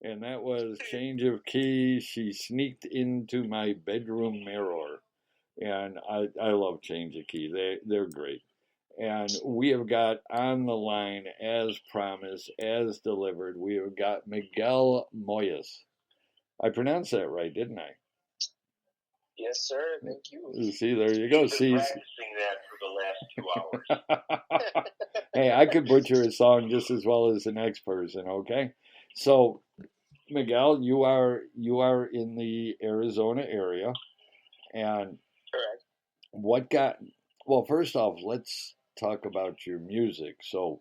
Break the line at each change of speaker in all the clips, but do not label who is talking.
And that was Change of Key. She sneaked into my bedroom mirror. And I love Change of Key. They're great. And we have got on the line, as promised, as delivered, we have got Miguel Molles. I pronounced that right, didn't I?
Yes, sir. Thank you.
See, there you go.
He's been
See,
practicing that for the last 2 hours.
hey, I could butcher a song just as well as the next person. Okay, so Miguel, you are in the Arizona area, and
Correct.
what got? Well, first off, let's talk about your music. So,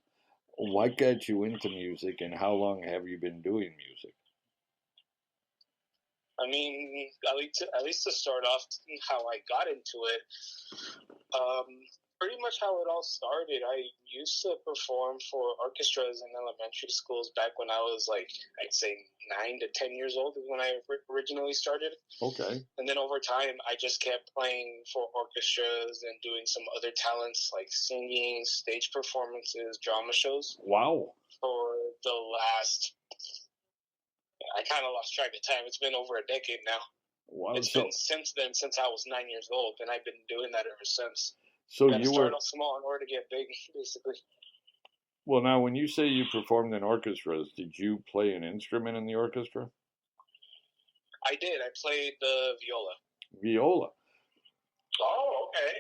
what got you into music, and how long have you been doing music?
I mean, at least to start off, how I got into it. Um, Pretty much how it all started. I used to perform for orchestras in elementary schools back when I was like, I'd say 9 to 10 years old is when I originally started.
Okay.
And then over time, I just kept playing for orchestras and doing some other talents like singing, stage performances, drama shows
Wow.
for the last. I kind of lost track of time. It's been over a decade now.
Wow.
It's been since then, since I was 9 years old, and I've been doing that ever since.
So
Got to
you
start
were
off small in order to get big, basically.
well. Now, when you say you performed in orchestras, did you play an instrument in the orchestra?
I did. I played the viola.
Viola.
Oh, okay.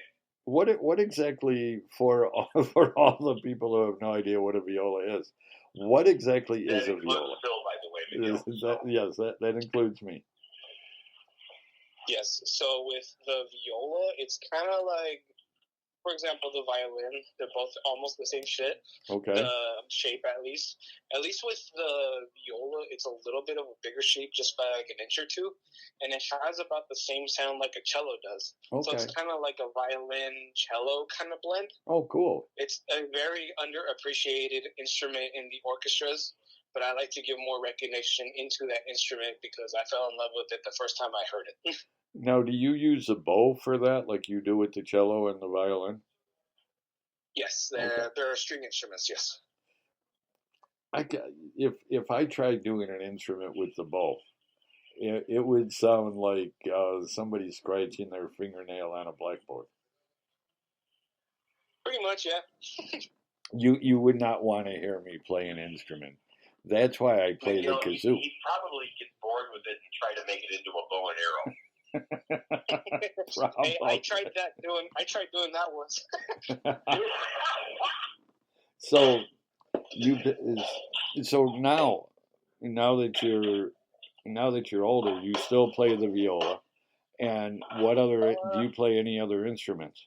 What exactly for for all the people who have no idea what a viola is? What exactly is
That
a
includes
viola?
Phil, by the way, Miguel.
Yes, that includes me.
Yes. So with the viola, it's kind of like, for example, the violin. They're both almost the same shit.
Okay.
The shape, at least. At least with the viola, it's a little bit of a bigger shape, just by like an inch or two, and it has about the same sound like a cello does. So
Okay.
it's kind of like a violin cello kind of blend.
Oh, cool.
It's a very underappreciated instrument in the orchestras, but I like to give more recognition into that instrument because I fell in love with it the first time I heard it.
Now, do you use a bow for that, like you do with the cello and the violin?
Yes,
Okay.
they're string instruments, yes.
If I tried doing an instrument with the bow, it would sound like somebody scratching their fingernail on a blackboard.
Pretty much, yeah.
You would not want to hear me play an instrument. That's why I play the
Miguel,
kazoo.
he'd probably get bored with it and try to make it into a bow and arrow.
Hey, I tried doing that once.
So you so now that you're older, you still play the viola. And what other do you play any other instruments?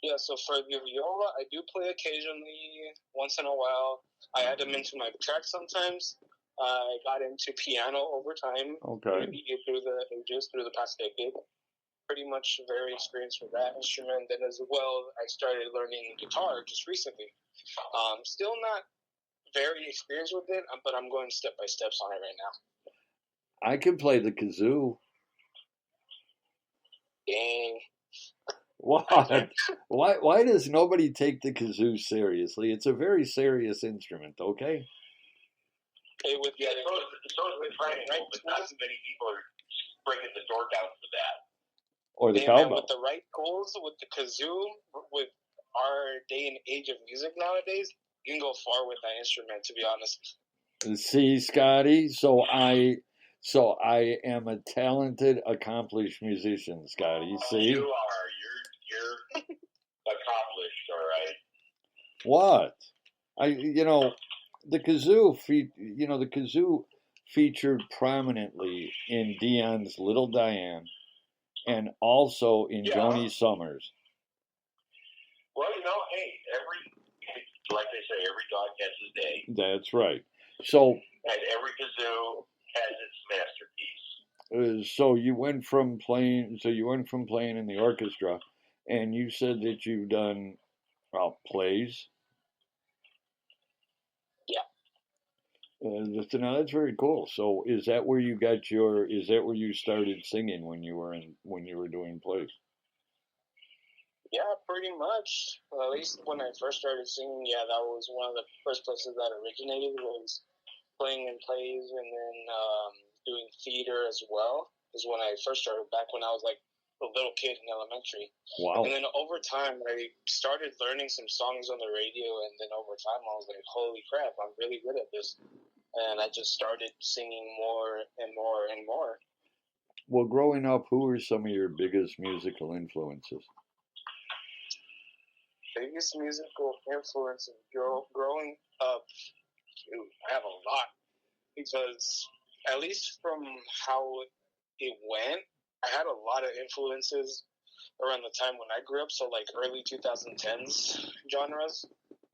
Yeah, so for the viola, I do play occasionally, once in a while. I add them into my track sometimes. I got into piano over time.
Okay.
Through the ages, through the past decade. Pretty much very experienced with that instrument. Then as well, I started learning guitar just recently. Still not very experienced with it, but I'm going step by steps on it right now.
I can play the kazoo.
Dang.
What? Why does nobody take the kazoo seriously? It's a very serious instrument, okay?
Hey, with
Yeah, so is the triangle, but not as many people are breaking the door down for that.
Or the
Hey,
cowbell.
man, with the right tools, with the kazoo, with our day and age of music nowadays, you can go far with that instrument, to be honest.
See, Scotty, so I am a talented, accomplished musician, Scotty. See?
You are. You're accomplished, all right.
What? The kazoo featured prominently in Dion's Little Diane and also in Joni Summers.
Well, hey, like they say, every dog has his day.
That's right. So,
and every kazoo has its masterpiece.
So you went from playing in the orchestra, and you said that you've done plays.
Yeah.
Now that's very cool. So is that where you started singing when you were doing plays?
Yeah, pretty much. Well, at least when I first started singing, yeah, that was one of the first places that originated was playing in plays and then doing theater as well is when I first started, back when I was like a little kid in elementary.
Wow.
And then over time, I started learning some songs on the radio, and then over time, I was like, holy crap, I'm really good at this. And I just started singing more and more and more.
Well, growing up, who were some of your biggest musical influences?
Biggest musical influence of growing up, I have a lot, because at least from how it went, I had a lot of influences around the time when I grew up, so like early 2010s genres.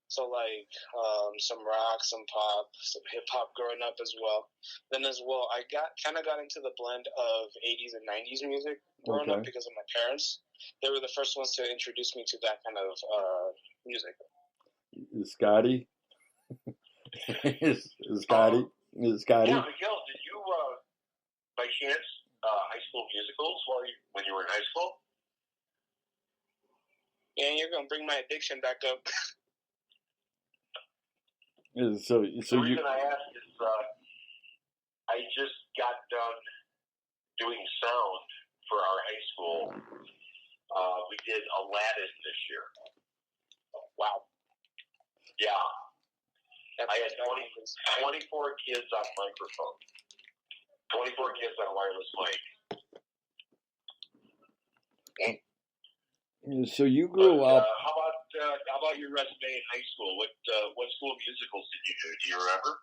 So like some rock, some pop, some hip hop growing up as well. Then as well, I got into the blend of 80s and 90s music growing up because of my parents. They were the first ones to introduce me to that kind of music.
Scotty? Scotty?
Yeah, Miguel, did you, by chance, high school musicals when you were in high school?
Yeah, you're going to bring my addiction back up.
So
the reason I asked is I just got done doing sound for our high school. We did Aladdin this year.
Wow.
Yeah. I had 24 kids on microphone. 24 kids on wireless mic.
So you grew up.
How about your resume in high school? What school musicals did you do? Do you remember?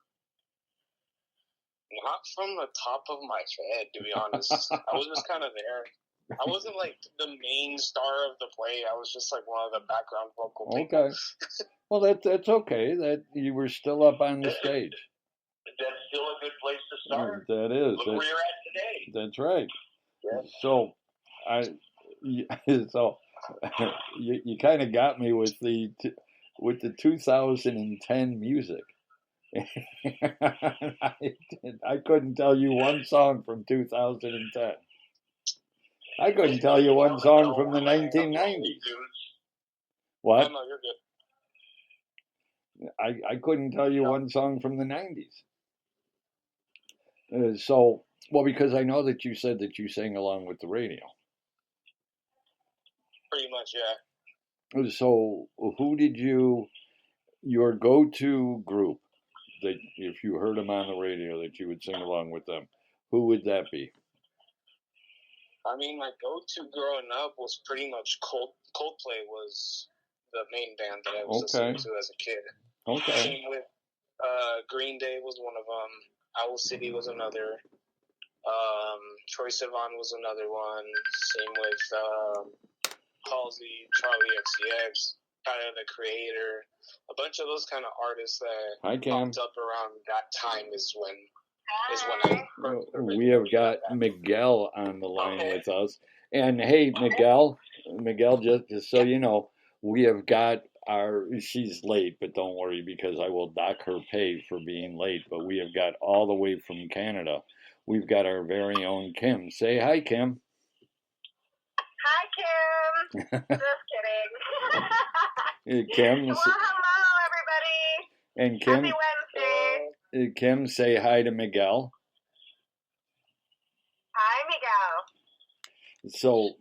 Not from the top of my head, to be honest. I was just kind of there. I wasn't like the main star of the play. I was just like one of the background vocal people.
Okay. Well, that's okay. That you were still up on the stage.
That's still a good place to start.
That is.
Look where you're at today.
That's right.
Yeah.
So, you kind of got me with the 2010 music. I couldn't tell you one song from 2010. I couldn't tell you one song from the 1990s. What?
Oh, no, you're good.
I couldn't tell you one song from the 90s. Because I know that you said that you sang along with the radio.
Pretty much, yeah.
So who did your go-to group, that if you heard them on the radio that you would sing along with them, who would that be?
I mean, my go-to growing up was pretty much Coldplay was the main band that I was listening to as a kid.
Okay.
Same with Green Day was one of them. Owl City was another. Troye Sivan was another one. Same with Halsey, Charlie XCX, Tyler the Creator. A bunch of those kind of artists that popped up around that time is when
we have got Miguel on the line with us. And hey, Miguel, just so you know, we have got she's late, but don't worry because I will dock her pay for being late. But we have got all the way from Canada. We've got our very own Kim. Say hi, Kim.
Hi, Kim. Just kidding.
Kim.
Well, hello, everybody.
And Kim.
Happy Wednesday.
Kim, say hi to Miguel.
Hi, Miguel.
So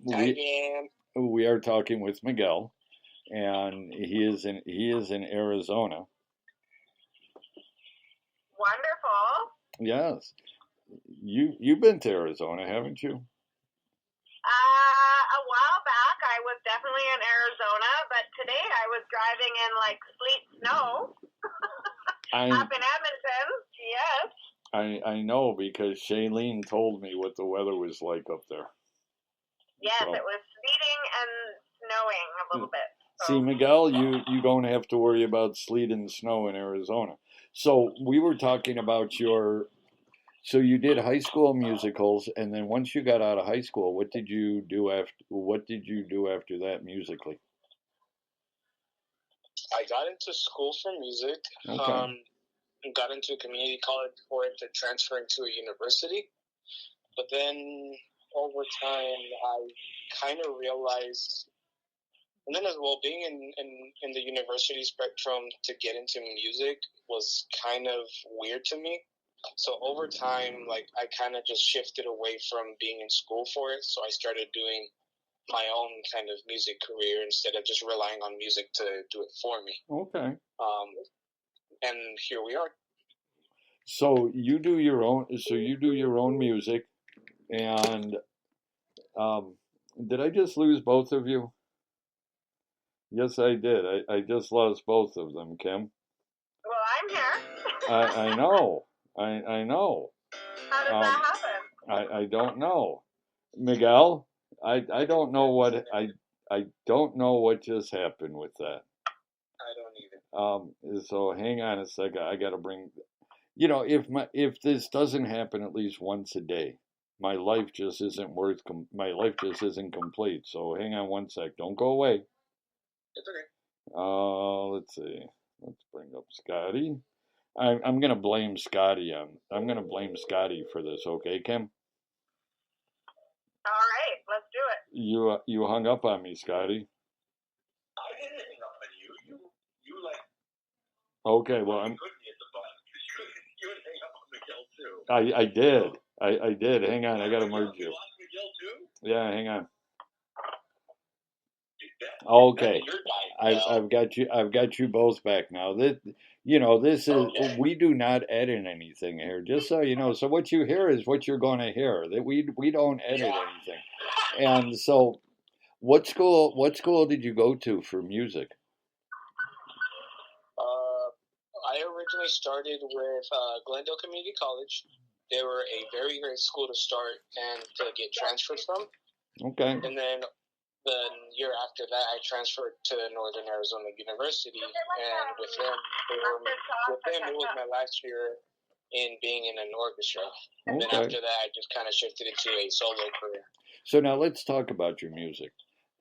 we are talking with Miguel, and he is in Arizona.
Wonderful.
Yes, you've been to Arizona, haven't you?
A while back, I was definitely in Arizona, but today I was driving in like sleet snow. Up in Edmonton, yes.
I know because Shailene told me what the weather was like up there.
Yes, it was sleeting and snowing a little bit. So.
See, Miguel, you don't have to worry about sleet and snow in Arizona. So we were talking about so you did high school musicals, and then once you got out of high school, what did you do after that musically?
I got into school for music.
Okay.
Got into a community college for it to transfer into a university. But then over time, I kind of realized, and then as well, being in the university spectrum to get into music was kind of weird to me So over time, like I kind of just shifted away from being in school for it. So I started doing my own kind of music career instead of just relying on music to do it for me.
Okay.
And here we are.
So you do your own. So you do your own music, and did I just lose both of you? Yes, I did. I just lost both of them, Kim.
Well, I'm here.
I know. I know.
How does that happen?
I don't know. Miguel, I don't know what I don't know what just happened with that.
I don't either.
So hang on a second. I got to bring. You know, if this doesn't happen at least once a day, my life just isn't my life just isn't complete. So hang on one sec. Don't go away.
It's okay.
Let's see. Let's bring up Scotty. I'm gonna blame Scotty I'm gonna blame Scotty for this. Okay, Kim.
All right, let's do it.
You hung up on me, Scotty.
I didn't hang up on you. You like.
Okay, well I'm.
You couldn't hit the button because you would hang up on Miguel too.
I did. I did. Hang on, I gotta merge you.
You lost Miguel too?
Yeah, hang on. Okay, I've got you both back now. This this is
Okay.
we do not edit anything here. Just so you know. So what you hear is what you're going to hear. That we don't edit anything. And so, what school did you go to for music?
I originally started with Glendale Community College. They were a very great school to start and to get transferred from.
Okay.
And then the year after that, I transferred to Northern Arizona University, and with them, it was my last year in being in an orchestra. And then after that, I just kind of shifted into a solo career.
So now let's talk about your music.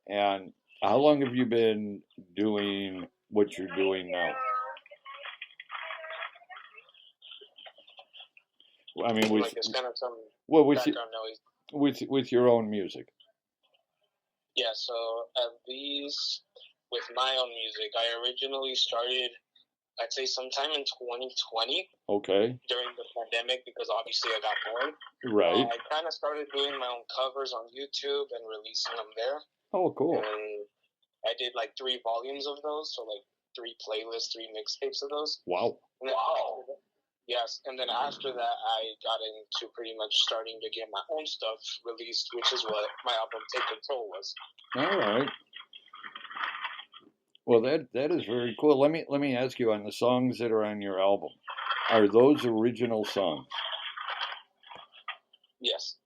And how long have you been doing what you're doing now? I mean, with
it's kind of some
background
noise.
With your own music.
Yeah, so at least with my own music, I originally started, I'd say sometime in 2020.
Okay.
During the pandemic, because obviously I got bored.
Right.
I kind of started doing my own covers on YouTube and releasing them there.
Oh, cool.
And I did like 3 volumes of those, so like 3 playlists, 3 mixtapes of those.
Wow.
Yes, and then after that, I got into pretty much starting to get my own stuff released, which is what my album "Take Control" was.
All right. Well, that is very cool. Let me ask you, on the songs that are on your album, are those original songs?
Yes.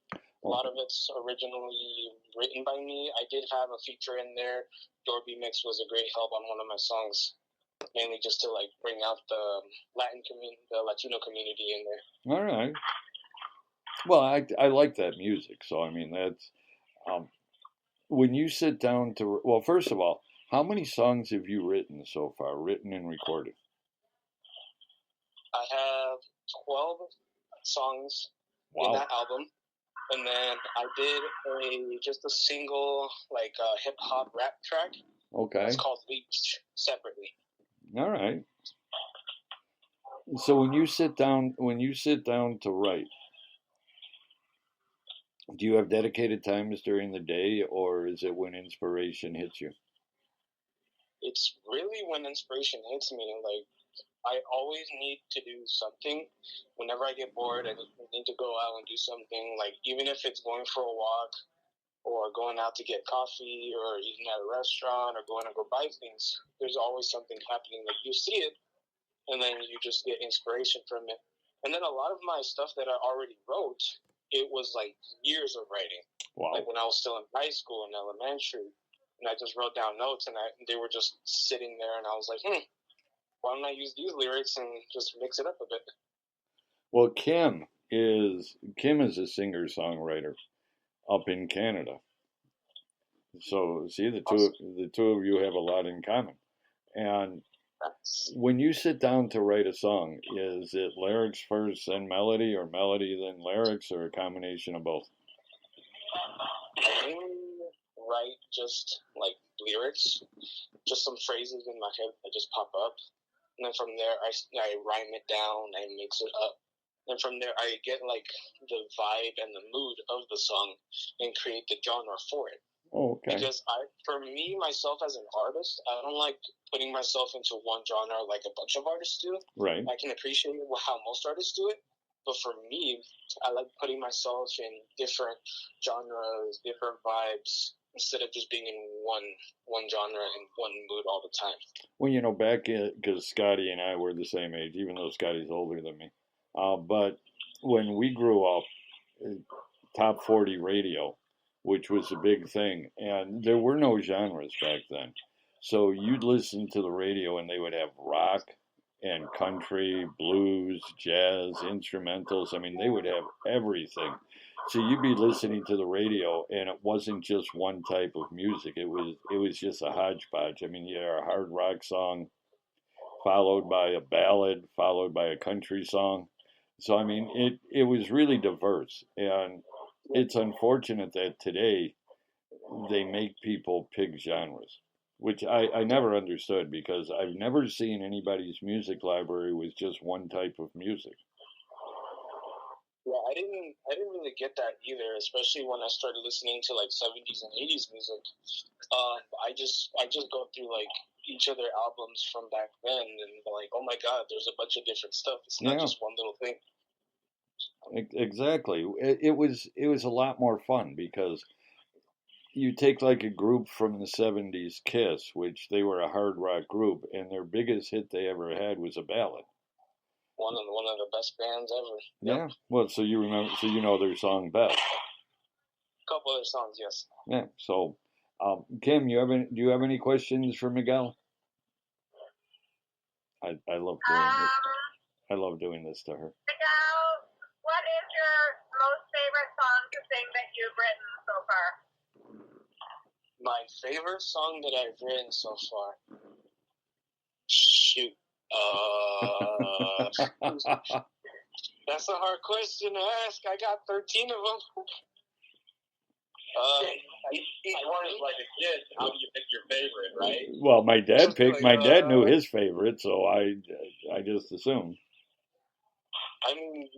A lot of it's originally written by me. I did have a feature in there. Dorby Mix was a great help on one of my songs, mainly just to like bring out the Latino community in there.
All right. Well, I like that music, so I mean that's when you sit down to, well, first of all, how many songs have you written so far, written and recorded?
I have 12 songs in that album. And then I did just a single, like hip hop rap track.
Okay.
It's called Leech, separately.
All right. So when you sit down to write, do you have dedicated times during the day, or is it when inspiration hits you?
It's really when inspiration hits me. Like, I always need to do something. Whenever I get bored, I need to go out and do something. Like, even if it's going for a walk, or going out to get coffee, or eating at a restaurant, or going to go buy things, there's always something happening. Like, you see it, and then you just get inspiration from it. And then a lot of my stuff that I already wrote, it was like years of writing.
Wow.
Like when I was still in high school and elementary, and I just wrote down notes, and they were just sitting there, and I was like, why don't I use these lyrics and just mix it up a bit?
Well, Kim is a singer-songwriter up in Canada. So see, the two of you have a lot in common. And when you sit down to write a song, is it lyrics first then melody, or melody then lyrics, or a combination of both?
I write just like lyrics, just some phrases in my head that just pop up, and then from there I rhyme it down and mix it up, and from there I get like the vibe and the mood of the song and create the genre for it.
Oh, okay.
Because for me, myself as an artist, I don't like putting myself into one genre like a bunch of artists do.
Right.
I can appreciate how most artists do it, but for me, I like putting myself in different genres, different vibes, instead of just being in one genre and one mood all the time.
Well, you know, back because Scotty and I were the same age, even though Scotty's older than me. But when we grew up, top 40 radio, which was a big thing, and there were no genres back then. So you'd listen to the radio, and they would have rock and country, blues, jazz, instrumentals. I mean, they would have everything. So you'd be listening to the radio, and it wasn't just one type of music. It was just a hodgepodge. I mean, you had a hard rock song, followed by a ballad, followed by a country song. So I mean, it was really diverse, and it's unfortunate that today they make people pick genres, which I never understood because I've never seen anybody's music library with just one type of music.
Yeah, I didn't really get that either, especially when I started listening to like 70s and 80s music. I just go through like each of their albums from back then and like, oh my God, there's a bunch of different stuff. It's not just one little thing.
Exactly. It was a lot more fun because you take like a group from the 70s, Kiss, which they were a hard rock group, and their biggest hit they ever had was a ballad.
One of the best bands ever.
Yeah. Yep. Well, so you know their song best.
A couple other songs, yes.
Yeah. So, Kim, do you have any questions for Miguel? I love doing this. I love doing this to her.
Miguel, what is your most favorite song to sing that you've written so far?
My favorite song that I've written so far. Shoot. That's a hard question to ask. I got 13 of them.
Each one is like a kid. How do you pick your favorite, right?
Well, my dad knew his favorite, so I just assumed.
I mean,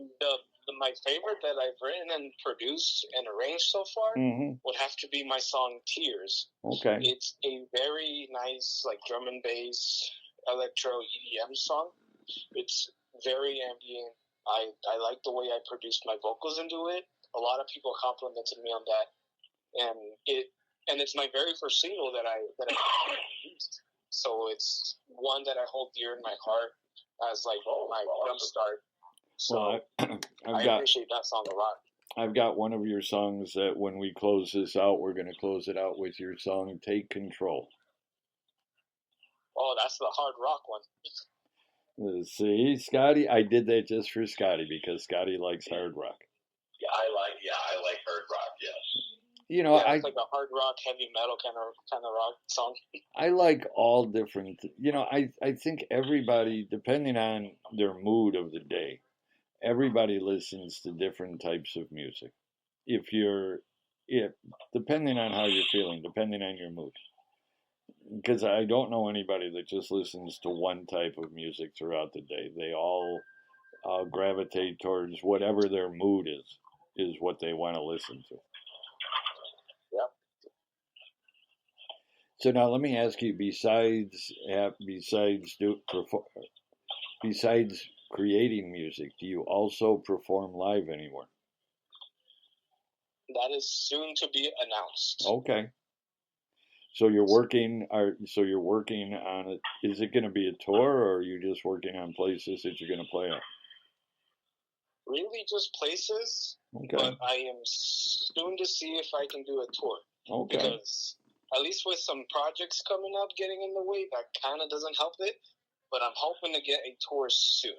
my favorite that I've written and produced and arranged so far would have to be my song Tears.
Okay.
It's a very nice, like, drum and bass, electro EDM song. It's very ambient. I like the way I produced my vocals into it. A lot of people complimented me on that. And it's my very first single that I produced. So it's one that I hold dear in my heart as, like, my jump start. So I appreciate that song a lot.
I've got one of your songs that when we close this out, we're going to close it out with your song, Take Control.
Oh, that's the hard rock one.
See, Scotty, I did that just for Scotty because Scotty likes hard rock.
Yeah, I like hard rock, yes.
You know,
it's like a hard rock, heavy metal kind of rock song.
I like all different, you know, I think everybody, depending on their mood of the day, everybody listens to different types of music. Depending on how you're feeling, depending on your mood. Because I don't know anybody that just listens to one type of music throughout the day. They all gravitate towards whatever their mood is what they want to listen to.
Yep.
So now let me ask you, besides creating music, do you also perform live anywhere?
That is soon to be announced.
Okay. So you're working on it. Is it going to be a tour, or are you just working on places that you're going to play at?
Really, just places.
Okay.
But I am soon to see if I can do a tour.
Okay.
Because at least with some projects coming up, getting in the way, that kind of doesn't help it. But I'm hoping to get a tour soon.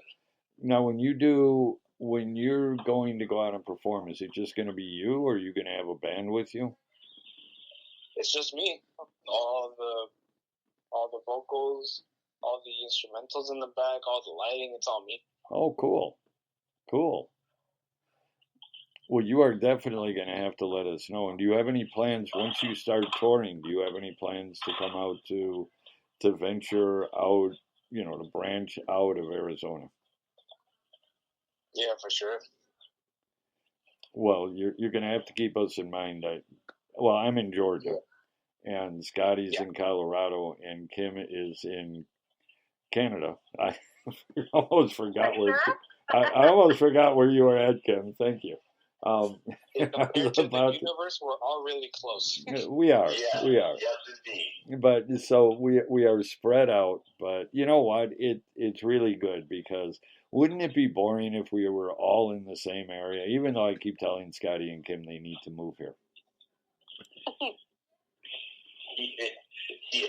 Now, when you're going to go out and perform, is it just going to be you, or are you going to have a band with you?
It's just me. All the vocals, all the instrumentals in the back, all the lighting, it's all me.
Oh, cool. Cool. Well, you are definitely going to have to let us know. And do you have any plans, once you start touring, do you have any plans to come out to venture out, to branch out of Arizona?
Yeah, for sure.
Well, you're going to have to keep us in mind. I'm in Georgia, and Scotty's in Colorado, and Kim is in Canada. I almost forgot where. I almost forgot where you were at, Kim. Thank you.
Compared to the universe, we're all really close.
We are.
Yes,
we are.
Yes, indeed.
But so we are spread out. But you know what? It's really good because wouldn't it be boring if we were all in the same area? Even though I keep telling Scotty and Kim they need to move here.
Yeah.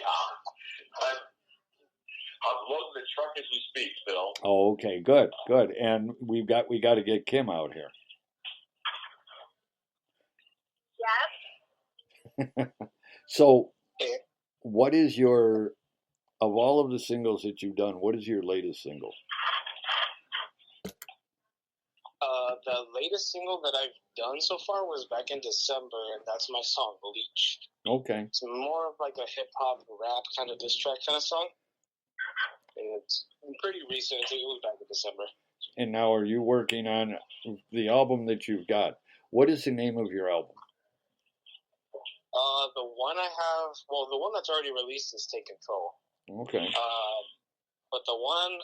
I'm loading the truck as we speak, Phil.
Oh, okay, good. And we got to get Kim out here.
Yes.
So, what is of all of the singles that you've done, what is your latest single?
The latest single that I've done so far was back in December, and that's my song, Bleach.
Okay.
It's more of like a hip-hop rap kind of diss track kind of song. And it's pretty recent. I think it was back in December.
And now are you working on the album that you've got? What is the name of your album?
The one I have, the one that's already released is Take Control.
Okay.
But the one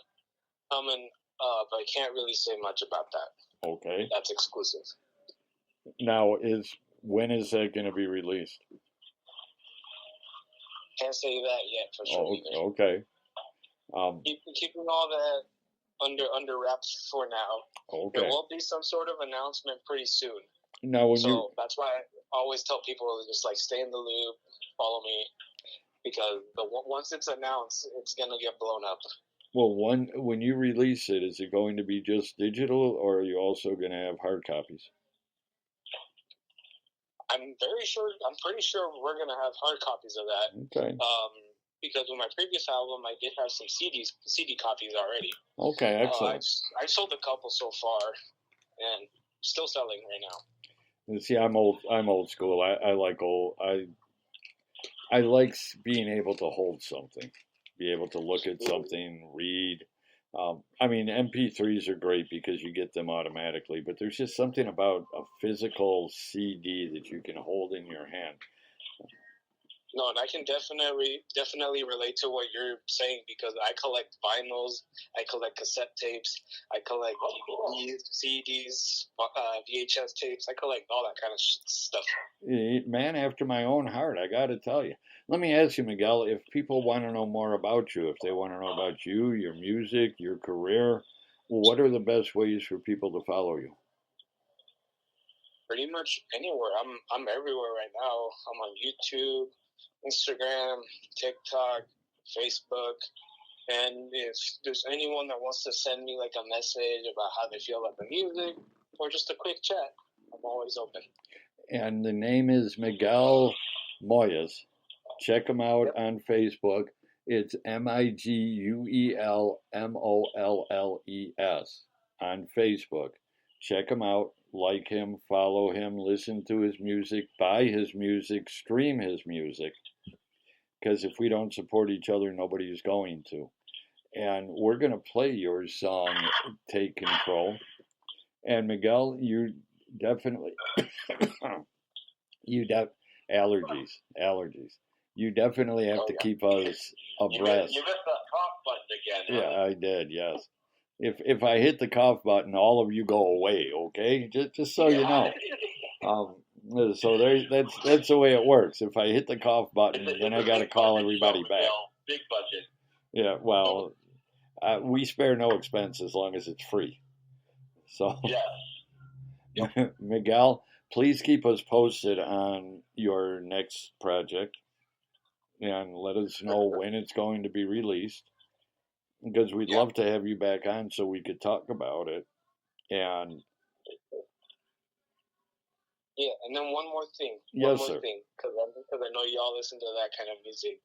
coming up, I can't really say much about that.
Okay.
That's exclusive.
Now, when is that going to be released?
Can't say that yet for sure either.
Okay.
Keeping all that under wraps for now.
Okay.
There will be some sort of announcement pretty soon.
Now,
that's why I always tell people to just like stay in the loop, follow me, because once it's announced, it's gonna get blown up.
Well, when you release it, is it going to be just digital, or are you also going to have hard copies?
I'm pretty sure we're gonna have hard copies of that.
Okay.
Because with my previous album, I did have some CD copies already.
Okay, excellent.
I've sold a couple so far, and still selling right now.
And see, I'm old school. I like being able to hold something, be able to look at something, read. MP3s are great because you get them automatically, but there's just something about a physical CD that you can hold in your hand.
No, and I can definitely relate to what you're saying because I collect vinyls, I collect cassette tapes, I collect DVDs, CDs, VHS tapes. I collect all that kind of stuff.
Man after my own heart, I got to tell you. Let me ask you, Miguel, if people want to know more about you, if they want to know about you, your music, your career, what are the best ways for people to follow you?
Pretty much anywhere. I'm everywhere right now. I'm on YouTube, Instagram, TikTok, Facebook, and if there's anyone that wants to send me like a message about how they feel about the music or just a quick chat, I'm always open.
And the name is Miguel Molles. Check him out on Facebook. It's MiguelMolles on Facebook. Check him out, like him, follow him, listen to his music, buy his music, stream his music. Because if we don't support each other, nobody's going to. And we're going to play your song, Take Control. And Miguel, you definitely, allergies. You definitely have to keep us abreast.
You missed that cough button again.
Yeah, I did, yes. If I hit the cough button, all of you go away, okay? Just so you know. So that's the way it works. If I hit the cough button, then I got to call everybody back.
Big budget.
Yeah, well, we spare no expense as long as it's free. So,
yes.
Miguel, please keep us posted on your next project and let us know when it's going to be released because we'd love to have you back on so we could talk about it. And
yeah, and then one more thing.
Yes, sir.
Because I know y'all listen to that kind of music.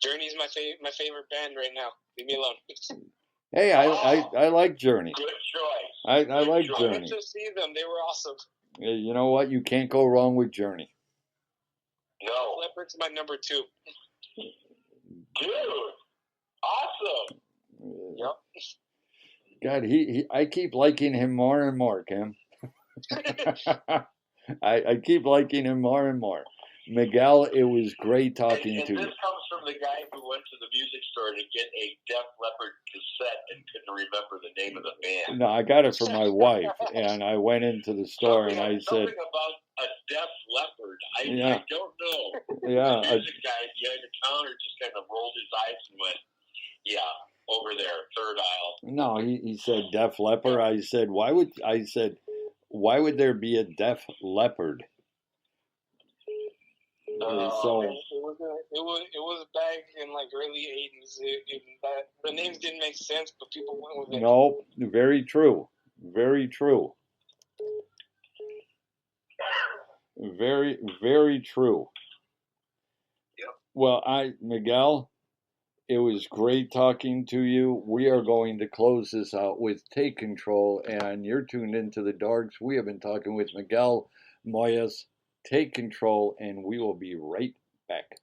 Journey's my favorite band right now. Leave me alone.
Hey, I like Journey.
Good choice.
I like Journey.
I went to see them. They were awesome.
You know what? You can't go wrong with Journey.
No.
Leopard's my number 2.
Dude, awesome.
Yep.
God, I keep liking him more and more, Kim. I keep liking him more and more. Miguel, it was great talking to you.
And this comes from the guy who went to the music store to get a Def Leppard cassette and couldn't remember the name of the band.
No, I got it for my wife, and I went into the store and I said,
something about a Def Leppard. I don't know.
Yeah.
The music guy behind the counter just kind of rolled his eyes and went, "Yeah, over there, third aisle."
No, he said Def Leppard. I said, why would there be a Def Leppard?
So it was back in like early '80s. The names didn't make sense, but people went with it.
No, very true, very true, very very true.
Yep.
Well, Miguel, it was great talking to you. We are going to close this out with Take Control, and you're tuned into the Dogs. We have been talking with Miguel Molles. Take Control, and we will be right back.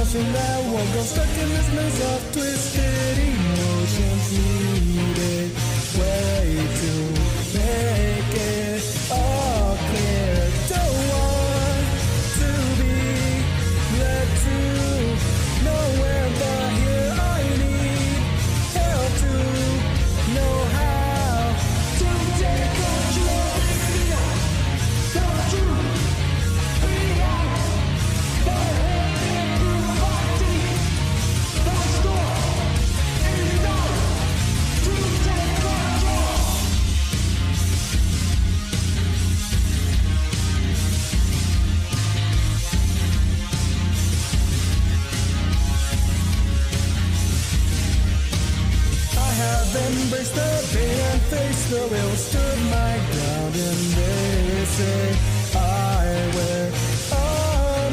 That won't go stuck in this maze of twisted emotions. Needed way to make it all clear. Don't want to be led to nowhere, but here I need help to know how to take control. Don't you be out. Embrace the pain and face the will. Stood my ground and they say I wear a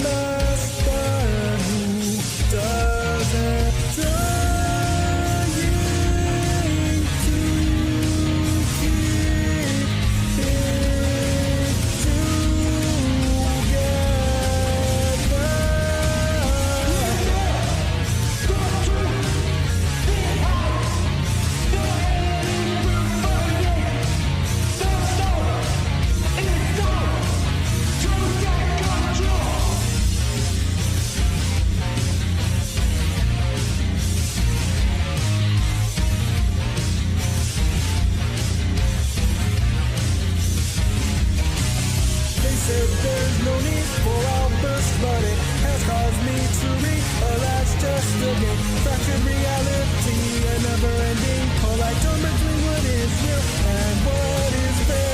mask, but who doesn't? Trying to keep it said there's no need for outbursts, but it has caused me to realize just again fractured reality, a never-ending collide between what is real and what is fake.